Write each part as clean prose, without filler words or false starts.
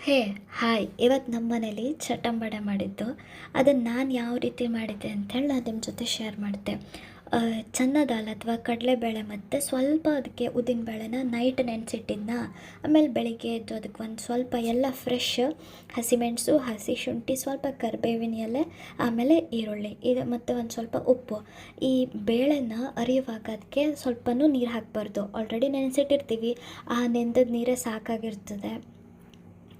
ಹೇ hi, ಇವತ್ತು ನಮ್ಮ ಮನೇಲಿ ಚಟ್ಟಂಬಡೆ ಮಾಡಿದ್ದು. ಅದನ್ನು ನಾನು ಯಾವ ರೀತಿ ಮಾಡಿದ್ದೆ ಅಂಥೇಳಿ ನಾನು ನಿಮ್ಮ ಜೊತೆ ಶೇರ್ ಮಾಡಿದೆ. ಚೆನ್ನ ದಾಲ್ ಅಥವಾ ಕಡಲೆಬೇಳೆ ಮತ್ತು ಸ್ವಲ್ಪ ಅದಕ್ಕೆ ಉದ್ದಿನಬೇಳೆನ ನೈಟ್ ನೆನೆಸಿಟ್ಟಿದ್ನ. ಆಮೇಲೆ ಬೆಳಿಗ್ಗೆ ಎದ್ದು ಅದಕ್ಕೆ ಒಂದು ಸ್ವಲ್ಪ ಎಲ್ಲ ಫ್ರೆಶ್ ಹಸಿಮೆಣಸು, ಹಸಿ ಶುಂಠಿ, ಸ್ವಲ್ಪ ಕರಿಬೇವಿನ ಎಲೆ, ಆಮೇಲೆ ಈರುಳ್ಳಿ ಇದು ಮತ್ತು ಒಂದು ಸ್ವಲ್ಪ ಉಪ್ಪು. ಈ ಬೇಳೆನ ಅರಿಯುವಾಗ ಅದಕ್ಕೆ ಸ್ವಲ್ಪನೂ ನೀರು ಹಾಕಬಾರ್ದು. ಆಲ್ರೆಡಿ ನೆನೆಸಿಟ್ಟಿರ್ತೀವಿ, ಆ ನೆಂದದ ನೀರೇ ಸಾಕಾಗಿರ್ತದೆ.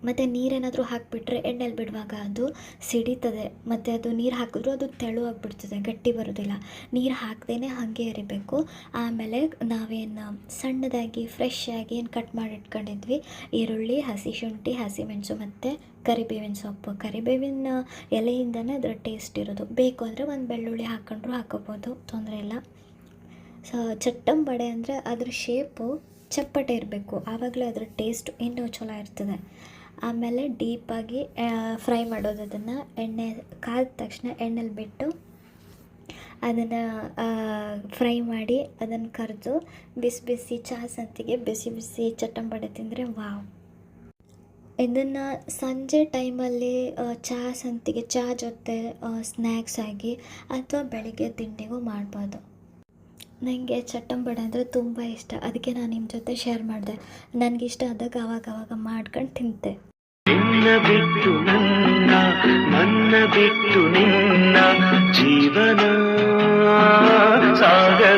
ಮತ್ತು ನೀರೇನಾದರೂ ಹಾಕಿಬಿಟ್ರೆ ಎಣ್ಣೆಲಿ ಬಿಡುವಾಗ ಅದು ಸಿಡಿತದೆ, ಮತ್ತು ಅದು ನೀರು ಹಾಕಿದ್ರೂ ಅದು ತೆಳುವಾಗಿಬಿಡ್ತದೆ, ಗಟ್ಟಿ ಬರೋದಿಲ್ಲ. ನೀರು ಹಾಕದೇ ಹಾಗೆ ಇರಬೇಕು. ಆಮೇಲೆ ನಾವೇನು ಸಣ್ಣದಾಗಿ ಫ್ರೆಶ್ ಆಗಿ ಏನು ಕಟ್ ಮಾಡಿ ಇಟ್ಕೊಂಡಿದ್ವಿ, ಈರುಳ್ಳಿ, ಹಸಿ ಶುಂಠಿ, ಹಸಿಮೆಣಸು ಮತ್ತು ಕರಿಬೇವಿನ ಸೊಪ್ಪು. ಕರಿಬೇವಿನ ಎಲೆಯಿಂದನೇ ಅದರ ಟೇಸ್ಟ್ ಇರೋದು. ಬೇಕು ಅಂದರೆ ಒಂದು ಬೆಳ್ಳುಳ್ಳಿ ಹಾಕ್ಕೊಂಡ್ರು ಹಾಕೋಬೋದು, ತೊಂದರೆ ಇಲ್ಲ. ಸೊ ಚಟ್ಟಂಬಡೆ ಅಂದರೆ ಅದ್ರ ಶೇಪು ಚಪ್ಪಟೆ ಇರಬೇಕು, ಆವಾಗಲೇ ಅದರ ಟೇಸ್ಟ್ ಇನ್ನೂ ಚಲೋ ಇರ್ತದೆ. ಆಮೇಲೆ ಡೀಪಾಗಿ ಫ್ರೈ ಮಾಡೋದು. ಅದನ್ನು ಎಣ್ಣೆ ಕಾದ ತಕ್ಷಣ ಎಣ್ಣೆಲಿ ಬಿಟ್ಟು ಅದನ್ನು ಫ್ರೈ ಮಾಡಿ ಅದನ್ನು ಕರೆದು ಬಿಸಿ ಬಿಸಿ ಚಹಾ ಸಂತಿಗೆ ಬಿಸಿ ಬಿಸಿ ಚಟ್ಟಂಬಡೆ ತಿಂದರೆ ವಾವ್. ಇದನ್ನು ಸಂಜೆ ಟೈಮಲ್ಲಿ ಚಹಾ ಸಂತಿಗೆ ಚಹಾ ಜೊತೆ ಸ್ನ್ಯಾಕ್ಸ್ ಆಗಿ ಅಥವಾ ಬೆಳಿಗ್ಗೆ ತಿಂಡಿಗೂ ಮಾಡ್ಬೋದು. ನನಗೆ ಚಟ್ಟಂಬಡೆ ಅಂದರೆ ತುಂಬ ಇಷ್ಟ, ಅದಕ್ಕೆ ನಾನು ನಿಮ್ಮ ಜೊತೆ ಶೇರ್ ಮಾಡಿದೆ. ನನಗಿಷ್ಟ ಆದಾಗ ಆವಾಗ ಮಾಡ್ಕೊಂಡು ತಿಂತೆ. ನಿನ್ನ ಬಿಟ್ಟು ನನ್ನ ಬಿಟ್ಟು ನಿನ್ನ ಜೀವನ ಸಾಗರ